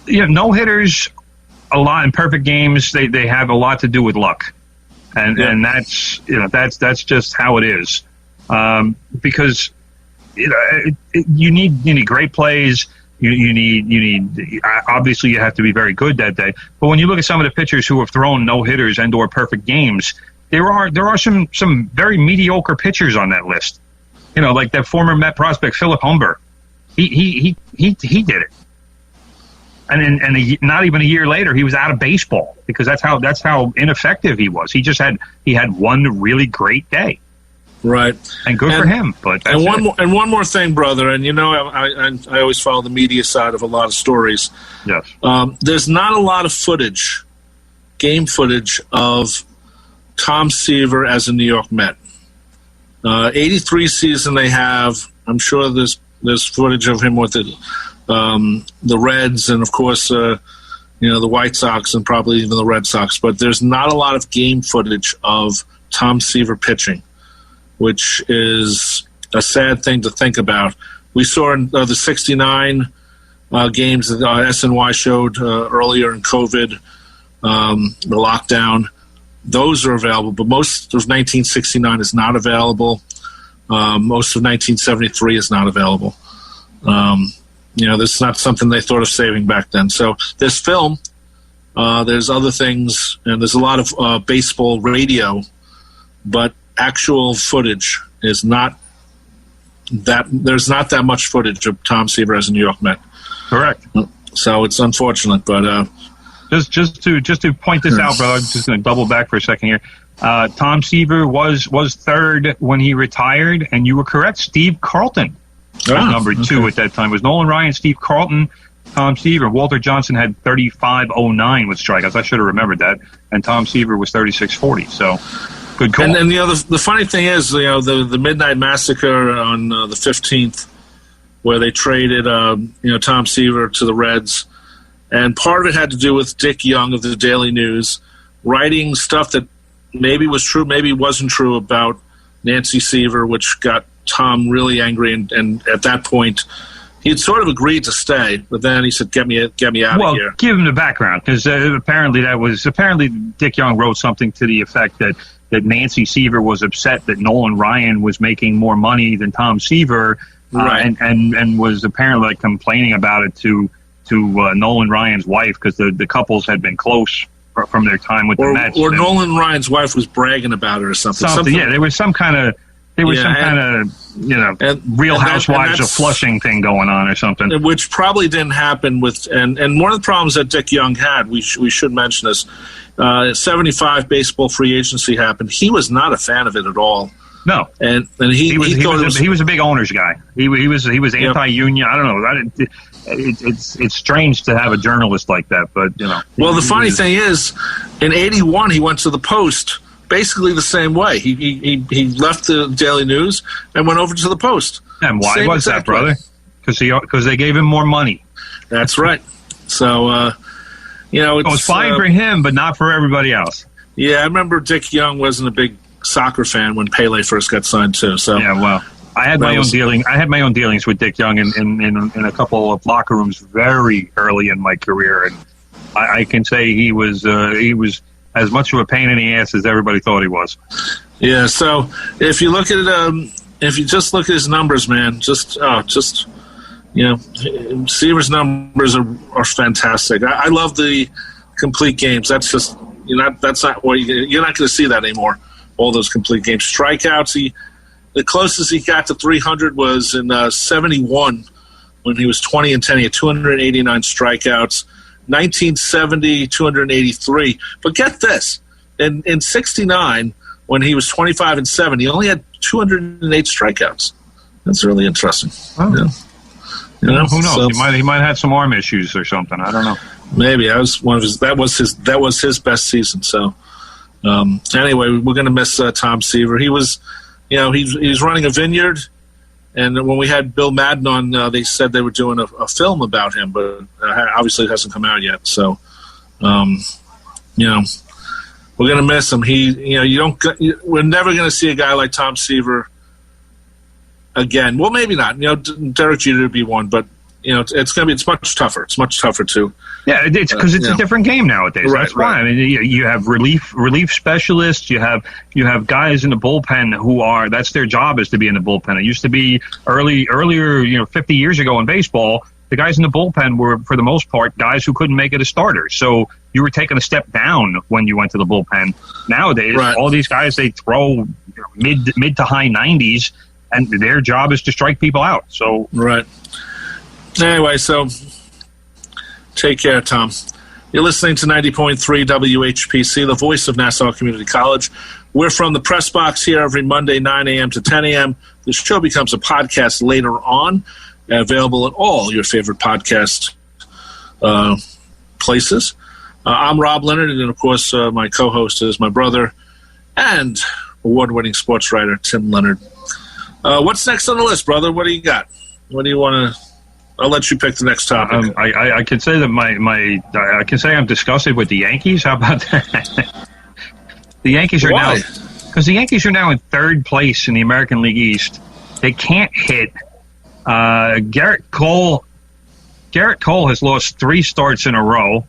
no-hitters a lot in perfect games, they have a lot to do with luck. And that's just how it is. Because you need great plays. You need obviously you have to be very good that day. But when you look at some of the pitchers who have thrown no-hitters and or perfect games, there are some very mediocre pitchers on that list. Like that former Met prospect Philip Humber. He did it. And not even a year later, he was out of baseball because that's how ineffective he was. He had one really great day, right? And good for him. But one more thing, brother. And I always follow the media side of a lot of stories. Yes. There's not a lot of game footage of Tom Seaver as a New York Met. 83 season they have. I'm sure there's footage of him with the Reds and, of course, the White Sox and probably even the Red Sox. But there's not a lot of game footage of Tom Seaver pitching, which is a sad thing to think about. We saw in the 69 games that SNY showed earlier in COVID, the lockdown. Those are available, but most of 1969 is not available. Most of 1973 is not available. This is not something they thought of saving back then. So there's film, there's other things, and there's a lot of baseball radio, but actual footage is not that. There's not that much footage of Tom Seaver as a New York Met. Correct. So it's unfortunate, but just to point this out, brother. I'm just going to double back for a second here. Tom Seaver was third when he retired, and you were correct. Steve Carlton was number 2 at that time. It was Nolan Ryan, Steve Carlton, Tom Seaver. Walter Johnson had 3509 with strikeouts. I should have remembered that. And Tom Seaver was 3640. So good call. And the funny thing is, the Midnight Massacre on the 15th, where they traded Tom Seaver to the Reds. And part of it had to do with Dick Young of the Daily News writing stuff that maybe was true, maybe wasn't true about Nancy Seaver, which got Tom really angry. And at that point, he had sort of agreed to stay, but then he said, "Get me out of here." Well, give him the background, because apparently Dick Young wrote something to the effect that Nancy Seaver was upset that Nolan Ryan was making more money than Tom Seaver, right. and was apparently complaining about it to Nolan Ryan's wife, because the couples had been close from their time with the Mets. Or Nolan Ryan's wife was bragging about it or something. Yeah, there was some kind of There was some kind of, Real Housewives of Flushing thing going on or something. Which probably didn't happen with, and one of the problems that Dick Young had, we should mention this, 75 baseball free agency happened. He was not a fan of it at all. No. And he was a big owners guy. He was anti-union. I don't know. It's strange to have a journalist like that, but, Well, the funny thing is, in 81, he went to the Post basically the same way. He left the Daily News and went over to the Post. And why was that, brother? Because they gave him more money. That's right. So, it was fine for him, but not for everybody else. Yeah, I remember Dick Young wasn't a big soccer fan when Pele first got signed too. So yeah, well, I had my own dealings with Dick Young in a couple of locker rooms very early in my career, and I can say he was as much of a pain in the ass as everybody thought he was. Yeah. So if you look at if you just look at his numbers, man, Seaver's numbers are fantastic. I love the complete games. That's just that's not what you're not going to see that anymore. All those complete games. Strikeouts, the closest he got to 300 was in 71 when he was 20-10. He had 289 strikeouts. 1970, 283. But get this. In 69, when he was 25-7, he only had 208 strikeouts. That's really interesting. Oh. Yeah. Who knows? So, he might have some arm issues or something. I don't know. Maybe that was his best season. So anyway, we're going to miss Tom Seaver. He was, he's running a vineyard, and when we had Bill Madden on, they said they were doing a film about him, but obviously it hasn't come out yet. So, we're going to miss him. We're never going to see a guy like Tom Seaver again. Well, maybe not. Derek Jeter would be one, but it's much tougher. It's much tougher too. Yeah, it's because it's a different game nowadays. Right, that's why. I mean, you have relief specialists. You have guys in the bullpen that's their job is to be in the bullpen. It used to be earlier, 50 years ago in baseball, the guys in the bullpen were, for the most part, guys who couldn't make it as starters. So you were taking a step down when you went to the bullpen. Nowadays, all these guys, they throw mid to high 90s, and their job is to strike people out. So right. Anyway, so take care, Tom. You're listening to 90.3 WHPC, the voice of Nassau Community College. We're from the press box here every Monday, 9 a.m. to 10 a.m. The show becomes a podcast later on, available at all your favorite podcast places. I'm Rob Leonard, and of course, my co-host is my brother and award-winning sports writer, Tim Leonard. What's next on the list, brother? What do you got? What do you want to... I'll let you pick the next topic. I can say that I can say I'm disgusted with the Yankees. How about that? The Yankees are now, because the Yankees are now in third place in the American League East. They can't hit. Garrett Cole has lost 3 starts in a row.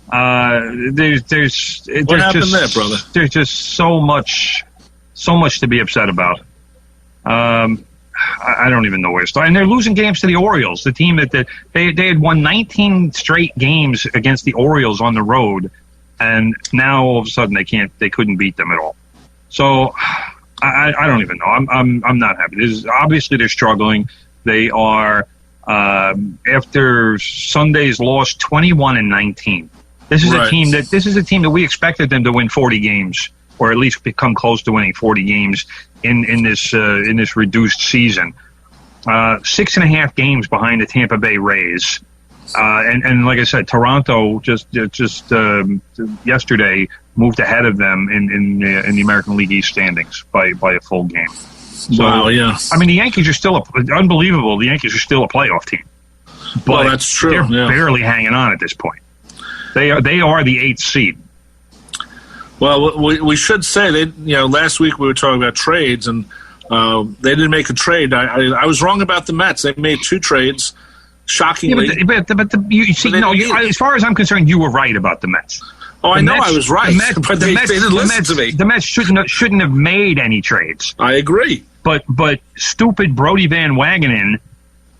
What happened there, brother? There's just so much to be upset about. I don't even know where to start. And they're losing games to the Orioles, the team that they had won 19 straight games against the Orioles on the road, and now all of a sudden they couldn't beat them at all. So I don't even know. I'm not happy. Obviously they're struggling. They are after Sunday's loss 21-19. This is a team that we expected them to win 40 games, or at least become close to winning 40 games in this reduced season. 6.5 games behind the Tampa Bay Rays. And like I said, Toronto just yesterday moved ahead of them in the American League East standings by a full game. So, wow, yeah. I mean, the Yankees are still unbelievable. The Yankees are still a playoff team. But well, that's true. They're barely hanging on at this point. They are the 8th seed. Well, we should say that last week we were talking about trades, and they didn't make a trade. I was wrong about the Mets. They made 2 trades, shockingly. Yeah, but as far as I'm concerned, you were right about the Mets. Oh, I know I was right, but they didn't listen to me. The Mets shouldn't have made any trades. I agree. But stupid Brody Van Wagenen,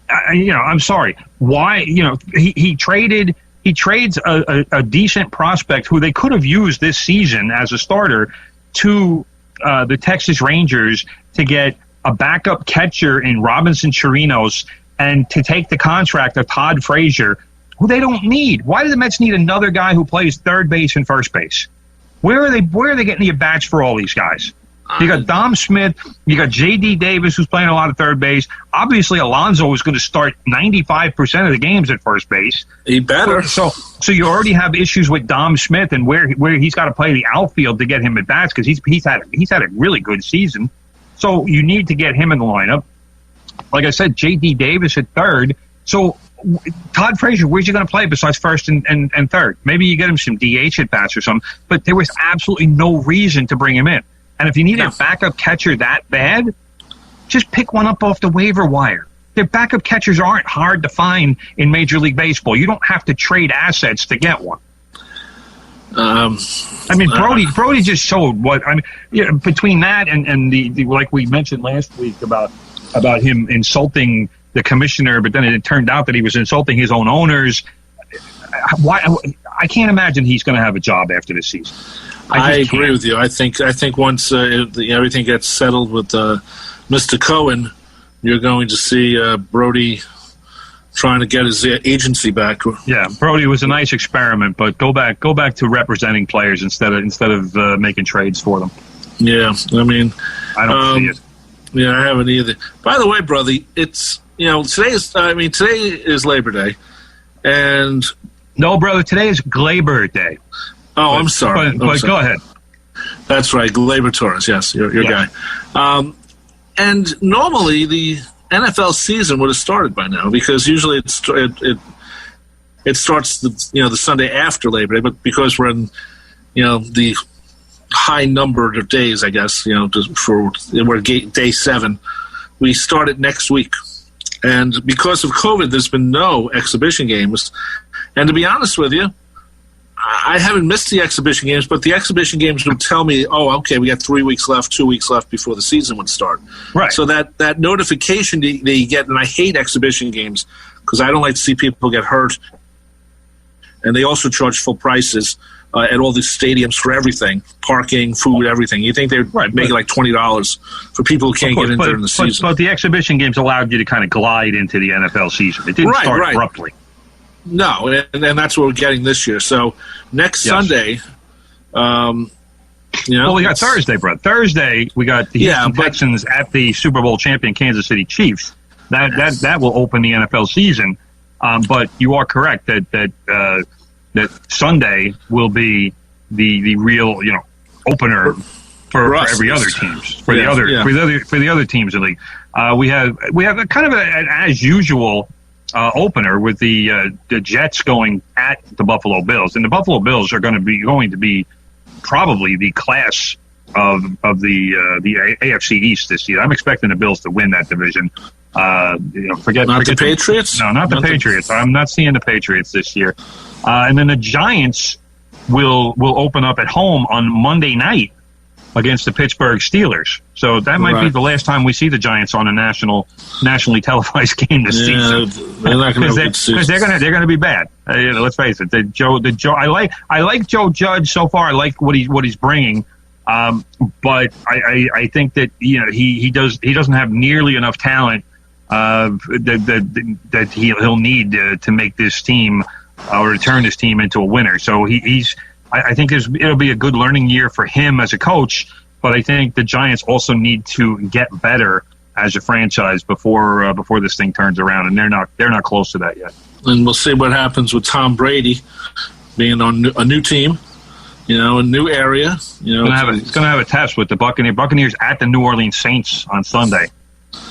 I'm sorry. Why? He traded. He trades a decent prospect who they could have used this season as a starter to the Texas Rangers to get a backup catcher in Robinson Chirinos and to take the contract of Todd Frazier, who they don't need. Why do the Mets need another guy who plays third base and first base? Where are they getting the at-bats for all these guys? You got Dom Smith, you got J.D. Davis, who's playing a lot of third base. Obviously, Alonso is going to start 95% of the games at first base. He better. So you already have issues with Dom Smith and where he's got to play the outfield to get him at bats because he's had a really good season. So you need to get him in the lineup. Like I said, J.D. Davis at third. So Todd Frazier, where's he going to play besides first and third? Maybe you get him some DH at bats or something. But there was absolutely no reason to bring him in. And if you need a backup catcher that bad, just pick one up off the waiver wire. Their backup catchers aren't hard to find in Major League Baseball. You don't have to trade assets to get one. Brody just showed what I mean. You know, between that and the like we mentioned last week about him insulting the commissioner, but then it turned out that he was insulting his own owners. Why? I can't imagine he's going to have a job after this season. I agree with you. I think once everything gets settled with Mr. Cohen, you're going to see Brody trying to get his agency back. Yeah, Brody was a nice experiment, but go back to representing players instead of making trades for them. Yeah, I mean, I don't see it. Yeah, I haven't either. By the way, brother, it's today is Labor Day, and no, brother, today is Glaber Day. Oh, I'm sorry. But go ahead. That's right, Glaber Torres. Yes, your guy. And normally the NFL season would have started by now because usually it starts the Sunday after Labor Day, but because we're in the high number of days, I guess we're day 7, we start it next week. And because of COVID, there's been no exhibition games. And to be honest with you, I haven't missed the exhibition games, but the exhibition games would tell me, oh, okay, we got 3 weeks left, 2 weeks left before the season would start. Right. So that notification that you get, and I hate exhibition games because I don't like to see people get hurt. And they also charge full prices at all these stadiums for everything, parking, food, everything. You think they'd make it like $20 for people who can't get in during the season. But the exhibition games allowed you to kind of glide into the NFL season. It didn't start abruptly. No, and that's what we're getting this year. So next Sunday, well, we got Thursday, bro. Thursday, we got the Houston Texans at the Super Bowl champion Kansas City Chiefs. That will open the NFL season. But you are correct that Sunday will be the real opener for every other teams for the other teams in the league. We have a kind of an as usual opener with the Jets going at the Buffalo Bills, and the Buffalo Bills are going to be probably the class of the AFC East this year. I'm expecting the Bills to win that division. Forget the Patriots. No, not the Patriots. I'm not seeing the Patriots this year. And then the Giants will open up at home on Monday night against the Pittsburgh Steelers. So that might be the last time we see the Giants on a nationally televised game this season. Because they're gonna be bad. Let's face it. I like Joe Judge so far. I like what he's bringing. But I think that he doesn't have nearly enough talent that he'll need to make this team or to turn this team into a winner. So I think it'll be a good learning year for him as a coach, but I think the Giants also need to get better as a franchise before this thing turns around, and they're not close to that yet. And we'll see what happens with Tom Brady being on a new team, a new area. It's going to have a test with the Buccaneers at the New Orleans Saints on Sunday.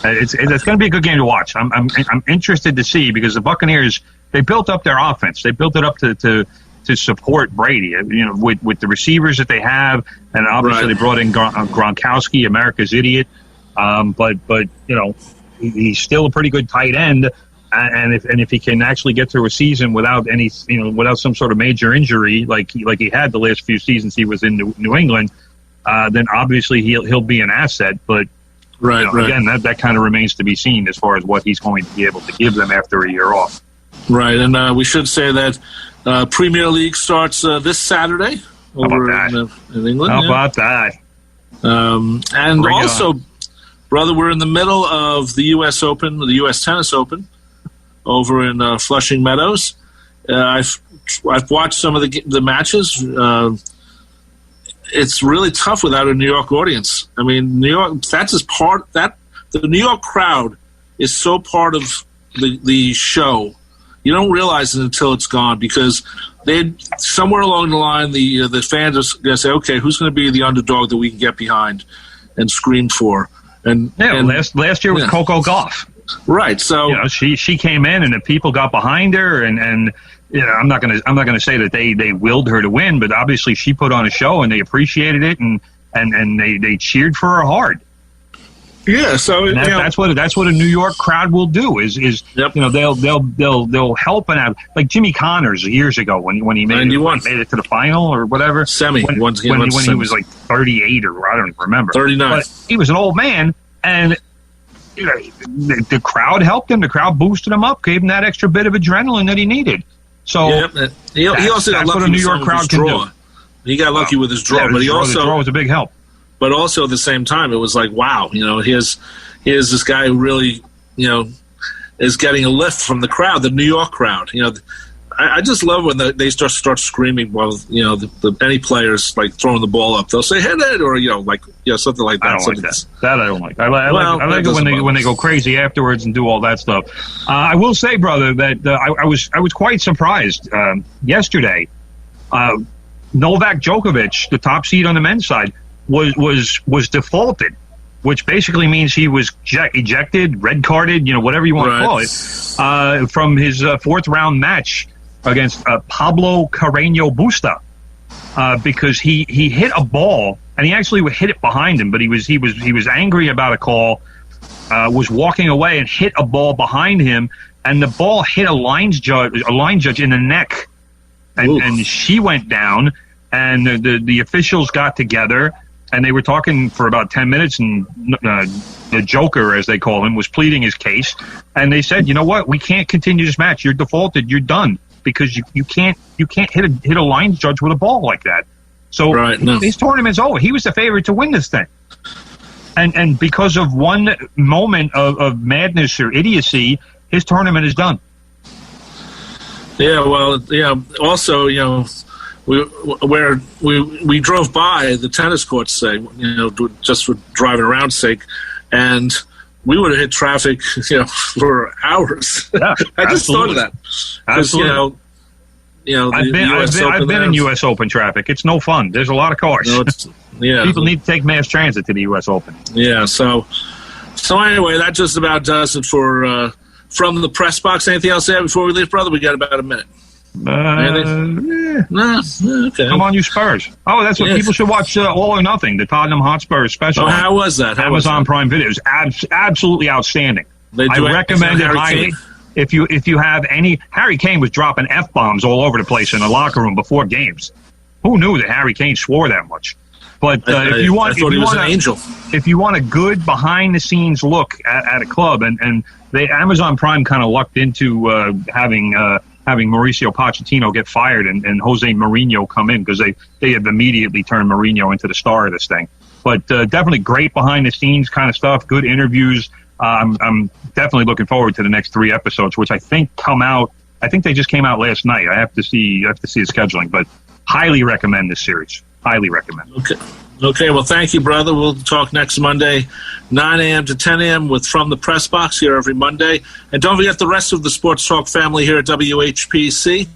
It's going to be a good game to watch. I'm interested to see because the Buccaneers, they built up their offense. They built it up to support Brady, with the receivers that they have, and obviously they brought in Gronkowski, America's idiot. But he's still a pretty good tight end, and if he can actually get through a season without without some sort of major injury like he had the last few seasons he was in New England, then obviously he'll be an asset. But again, that kind of remains to be seen as far as what he's going to be able to give them after a year off. Right, and we should say that Premier League starts this Saturday over in England. How about that? And also, brother, we're in the middle of the U.S. Open, the U.S. Tennis Open, over in Flushing Meadows. I've watched some of the matches. It's really tough without a New York audience. I mean, New York, that's just part that the New York crowd is so part of the show. You don't realize it until it's gone, because they somewhere along the line the fans are going to say, okay, who's going to be the underdog that we can get behind and scream for? And last year was Coco Gauff. Right. So she came in and the people got behind her, and I'm not gonna say that they willed her to win, but obviously she put on a show and they appreciated it, and they cheered for her hard. Yeah, so that's what a New York crowd will do is yep. They'll help and have, like Jimmy Connors years ago when he made it to the final or whatever, when he was like 38 or I don't remember 39. But he was an old man, and the crowd helped him. The crowd boosted him up, gave him that extra bit of adrenaline that he needed. So he also got lucky what a New York crowd can do. He got lucky with his draw, but the draw was a big help. But also at the same time, it was like, wow, here's this guy who really, is getting a lift from the crowd, the New York crowd. I just love when they start screaming while any players like throwing the ball up. They'll say hit it, or something like that. I don't like that. That I don't like. I like it when they go crazy afterwards and do all that stuff. I will say, brother, that I was quite surprised yesterday. Novak Djokovic, the top seed on the men's side, was defaulted, which basically means he was ejected, red carded, whatever you want to call it, from his fourth round match against Pablo Carreño Busta, because he hit a ball, and he actually hit it behind him, but he was angry about a call, was walking away and hit a ball behind him, and the ball hit a line judge in the neck, and she went down, and the officials got together, and they were talking for about 10 minutes, and the Joker, as they call him, was pleading his case, and they said, you know what, we can't continue this match. You're defaulted. You're done, because you can't hit a line judge with a ball like that. So his tournament's over. He was the favorite to win this thing, and because of one moment of madness or idiocy, his tournament is done. Yeah, well, also, we drove by the tennis courts, just for driving around sake, and we would have hit traffic, for hours. Yeah, I just thought of that. Absolutely. I've been in U.S. Open traffic. It's no fun. There's a lot of cars. People need to take mass transit to the U.S. Open. Yeah. So anyway, that just about does it for from the press box. Anything else to add before we leave, brother? We got about a minute. Okay. Come on, you Spurs. Oh, that's what people should watch. All or Nothing, the Tottenham Hotspur special. Oh, how was that? Amazon Prime Video. It was absolutely outstanding. I recommend it highly. If you have any, Harry Kane was dropping F-bombs all over the place in the locker room before games. Who knew that Harry Kane swore that much? But if you want a good behind the scenes look at a club, and the Amazon Prime kind of lucked into having Mauricio Pochettino get fired and Jose Mourinho come in, because they have immediately turned Mourinho into the star of this thing. But definitely great behind the scenes kind of stuff, good interviews. I'm definitely looking forward to the next 3 episodes, which I think come out. I think they just came out last night. I have to see the scheduling, but highly recommend this series. Highly recommend. Okay. Well, thank you, brother. We'll talk next Monday, 9 a.m. to 10 a.m. with From the Press Box here every Monday. And don't forget the rest of the Sports Talk family here at WHPC,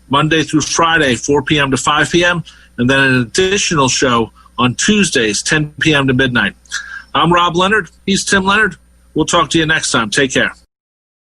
Monday through Friday, 4 p.m. to 5 p.m., and then an additional show on Tuesdays, 10 p.m. to midnight. I'm Rob Leonard. He's Tim Leonard. We'll talk to you next time. Take care.